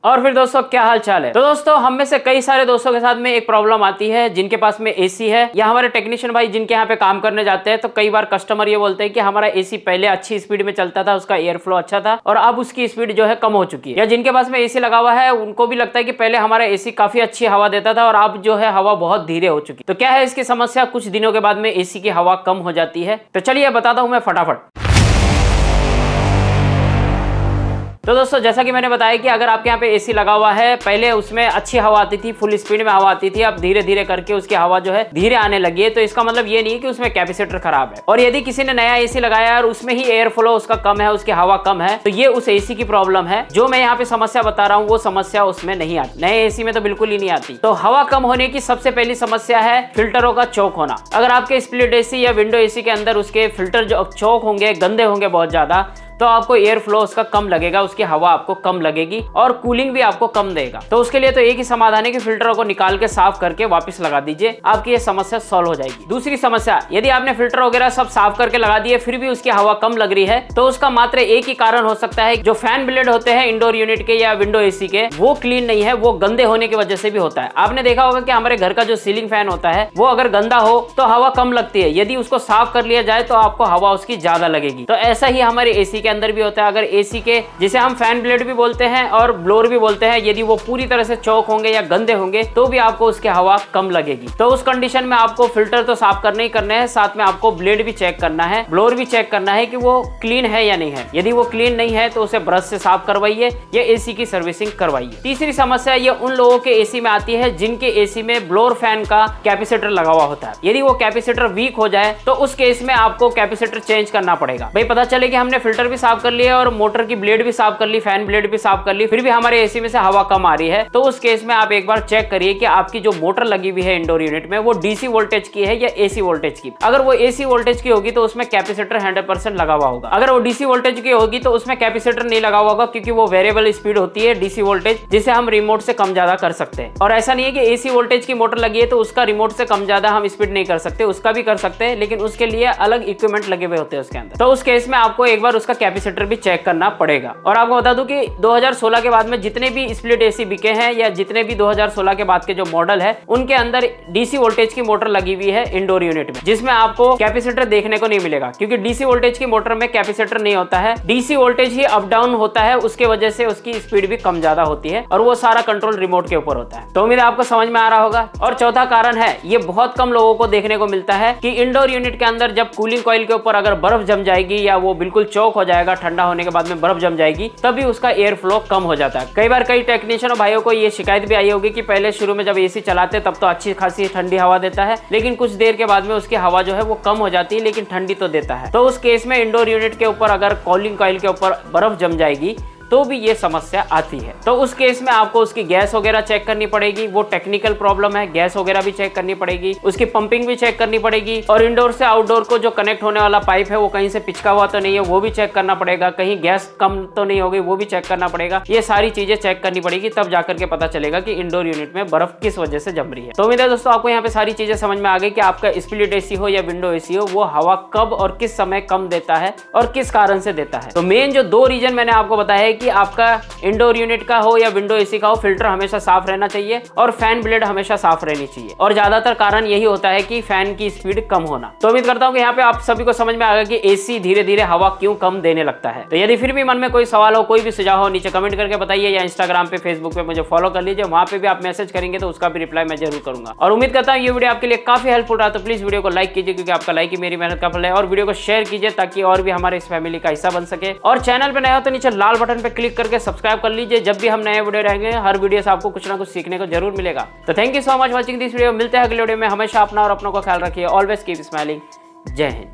और फिर दोस्तों क्या हाल चाल है। तो दोस्तों हम में से कई सारे दोस्तों के साथ में एक प्रॉब्लम आती है जिनके पास में एसी है या हमारे टेक्नीशियन भाई जिनके यहाँ पे काम करने जाते हैं, तो कई बार कस्टमर ये बोलते हैं कि हमारा एसी पहले अच्छी स्पीड में चलता था, उसका एयर फ्लो अच्छा था और अब उसकी स्पीड जो है कम हो चुकी है। या जिनके पास में एसी लगा हुआ है उनको भी लगता है कि पहले हमारा एसी काफी अच्छी हवा देता था और अब जो है हवा बहुत धीरे हो चुकी। तो क्या है इसकी समस्या? कुछ दिनों के बाद में एसी की हवा कम हो जाती है। तो चलिए बताता हूं मैं फटाफट। तो दोस्तों जैसा कि मैंने बताया कि अगर आपके यहाँ पे एसी लगा हुआ है, पहले उसमें अच्छी हवा आती थी, फुल स्पीड में हवा आती थी, अब धीरे धीरे करके उसकी हवा जो है धीरे आने लगी है, तो इसका मतलब ये नहीं है कि उसमें कैपेसिटर खराब है। और यदि किसी ने नया एसी लगाया और उसमें ही एयर फ्लो उसका कम है, उसकी हवा कम है, तो ये उस एसी की प्रॉब्लम है। जो मैं यहाँ पे समस्या बता रहा हूँ वो समस्या उसमें नहीं आती, नए एसी में तो बिल्कुल ही नहीं आती। तो हवा कम होने की सबसे पहली समस्या है फिल्टरों का चौक होना। अगर आपके स्प्लिट एसी या विंडो एसी के अंदर उसके फिल्टर जो चौक होंगे, गंदे होंगे बहुत ज्यादा, तो आपको एयर फ्लो उसका कम लगेगा, उसकी हवा आपको कम लगेगी और कूलिंग भी आपको कम देगा। तो उसके लिए तो एक ही समाधान है कि फिल्टरों को निकाल के साफ करके वापस लगा दीजिए, आपकी ये समस्या सॉल्व हो जाएगी। दूसरी समस्या, यदि आपने फिल्टर वगैरह सब साफ करके लगा दिए फिर भी उसकी हवा कम लग रही है, तो उसका मात्र एक ही कारण हो सकता है, जो फैन ब्लेड होते हैं इंडोर यूनिट के या विंडो एसी के, वो क्लीन नहीं है, वो गंदे होने की वजह से भी होता है। आपने देखा होगा कि हमारे घर का जो सीलिंग फैन होता है वो अगर गंदा हो तो हवा कम लगती है, यदि उसको साफ कर लिया जाए तो आपको हवा उसकी ज्यादा लगेगी। तो ऐसा ही हमारे एसी के अंदर भी होता है। अगर एसी के, जिसे हम फैन ब्लेड भी बोलते हैं और ब्लोअर भी बोलते हैं, यदि वो पूरी तरह से चौक होंगे या गंदे होंगे तो भी आपको उसकी हवा कम लगेगी। तो उस कंडीशन में आपको फिल्टर तो साफ करने ही करने हैं, साथ में आपको ब्लेड भी चेक करना है, ब्लोअर भी चेक करना है कि वो क्लीन है या नहीं है। यदि वो क्लीन नहीं है तो उसे ब्रश से साफ करवाइए या एसी की सर्विसिंग करवाइए। तीसरी समस्या ये उन लोगों के एसी में आती है जिनके एसी में ब्लोअर फैन का कैपेसिटर लगा हुआ होता है। यदि वो कैपेसिटर वीक हो जाए तो उस केस में आपको कैपेसिटर चेंज करना पड़ेगा। भाई पता चले कि हमने फिल्टर भी साफ कर लिया और मोटर की ब्लेड भी साफ कर ली, फैन ब्लेड भी साफ कर ली, फिर भी हमारे एसी में से हवा कम आ रही है, तो उस केस में आप एक बार चेक करिए कि आपकी जो मोटर लगी हुई है इंडोर यूनिट में वो डीसी वोल्टेज की है या एसी वोल्टेज की। अगर वो एसी वोल्टेज की होगी तो उसमें कैपेसिटर 100% लगा हुआ होगा। अगर वो डीसी वोल्टेज की होगी तो उसमें कैपेसिटर नहीं लगा हुआ होगा, क्योंकि वो वेरिएबल स्पीड होती है डीसी वोल्टेज, जिसे हम रिमोट से कम ज्यादा कर सकते हैं। और ऐसा नहीं है कि एसी वोल्टेज की मोटर लगी है तो उसका रिमोट से कम ज्यादा हम स्पीड नहीं कर सकते, उसका भी कर सकते हैं, लेकिन उसके लिए अलग इक्विपमेंट लगे हुए होते हैं उसके अंदर। तो उस केस में आपको एक बार उसका कैपेसिटर भी चेक करना पड़ेगा। और आपको बता दूं कि 2016 के बाद में जितने भी स्प्लिट एसी बिके हैं या जितने भी 2016 के बाद के जो मॉडल है उनके अंदर डीसी वोल्टेज की मोटर लगी हुई है इंडोर यूनिट में, जिसमें आपको कैपेसिटर देखने को नहीं मिलेगा, क्योंकि डीसी वोल्टेज की मोटर में कैपेसिटर नहीं होता है, डीसी वोल्टेज ही अप डाउन होता है, उसके वजह से उसकी स्पीड भी कम ज्यादा होती है और वो सारा कंट्रोल रिमोट के ऊपर होता है। तो उम्मीद है आपको समझ में आ रहा होगा। और चौथा कारण है, ये बहुत कम लोगों को देखने को मिलता है कि इंडोर यूनिट के अंदर जब कूलिंग कॉइल के ऊपर अगर बर्फ जम जाएगी या वो बिल्कुल चौक हो जाएगा, ठंडा होने के बाद में बर्फ जम जाएगी, तभी उसका एयर फ्लो कम हो जाता है। कई बार कई टेक्नीशियन भाइयों को ये शिकायत भी आई होगी कि पहले शुरू में जब एसी चलाते तब तो अच्छी खासी ठंडी हवा देता है, लेकिन कुछ देर के बाद में उसकी हवा जो है वो कम हो जाती है, लेकिन ठंडी तो देता है। तो उस केस में इंडोर यूनिट के ऊपर अगर कूलिंग कॉइल के ऊपर बर्फ जम जाएगी तो भी ये समस्या आती है। तो उस केस में आपको उसकी गैस वगैरह चेक करनी पड़ेगी, वो टेक्निकल प्रॉब्लम है, गैस वगैरह भी चेक करनी पड़ेगी, उसकी पंपिंग भी चेक करनी पड़ेगी, और इंडोर से आउटडोर को जो कनेक्ट होने वाला पाइप है वो कहीं से पिचका हुआ तो नहीं है वो भी चेक करना पड़ेगा, कहीं गैस कम तो नहीं हो गई वो भी चेक करना पड़ेगा। ये सारी चीजें चेक करनी पड़ेगी, तब जाकर के पता चलेगा कि इंडोर यूनिट में बर्फ किस वजह से जम रही है। तो उम्मीद है दोस्तों आपको यहाँ पे सारी चीजें समझ में आ गई कि आपका स्प्लिट एसी हो या विंडो एसी हो, वो हवा कब और किस समय कम देता है और किस कारण से देता है। तो मेन जो 2 रीजन मैंने आपको बताया है कि आपका इंडोर यूनिट का हो या विंडो एसी का हो, फिल्टर हमेशा साफ रहना चाहिए और फैन ब्लेड हमेशा साफ रहनी चाहिए। और ज्यादातर कारण यही होता है कि फैन की स्पीड कम होना। तो उम्मीद करता हूं कि यहाँ पे आप सभी को समझ में आ गया कि एसी धीरे धीरे हवा क्यों कम देने लगता है। तो यदि फिर भी मन में कोई सवाल हो, कोई भी सुझाव हो, नीचे कमेंट करके बताइए, या इंस्टाग्राम पे, फेसबुक पे मुझे फॉलो कर लीजिए, वहां पे भी आप मैसेज करेंगे तो उसका भी रिप्लाई मैं जरूर करूंगा। और उम्मीद करता हूँ ये वीडियो आपके लिए काफी हेल्पफुल रहा। तो प्लीज वीडियो को लाइक कीजिए, क्योंकि आपका लाइक ही मेरी मेहनत का फल है, और वीडियो को शेयर कीजिए ताकि और भी हमारे इस फैमिली का हिस्सा बन सके। और चैनल पे नया हो तो नीचे लाल बटन पे क्लिक करके सब्सक्राइब कर लीजिए, जब भी हम नए वीडियो रहेंगे हर वीडियो से आपको कुछ ना कुछ सीखने को जरूर मिलेगा। तो thank you so much watching this video. मिलते हैं अगले वीडियो में। हमेशा अपना और अपनों का ख्याल रखिए। Always keep smiling. जय हिंद।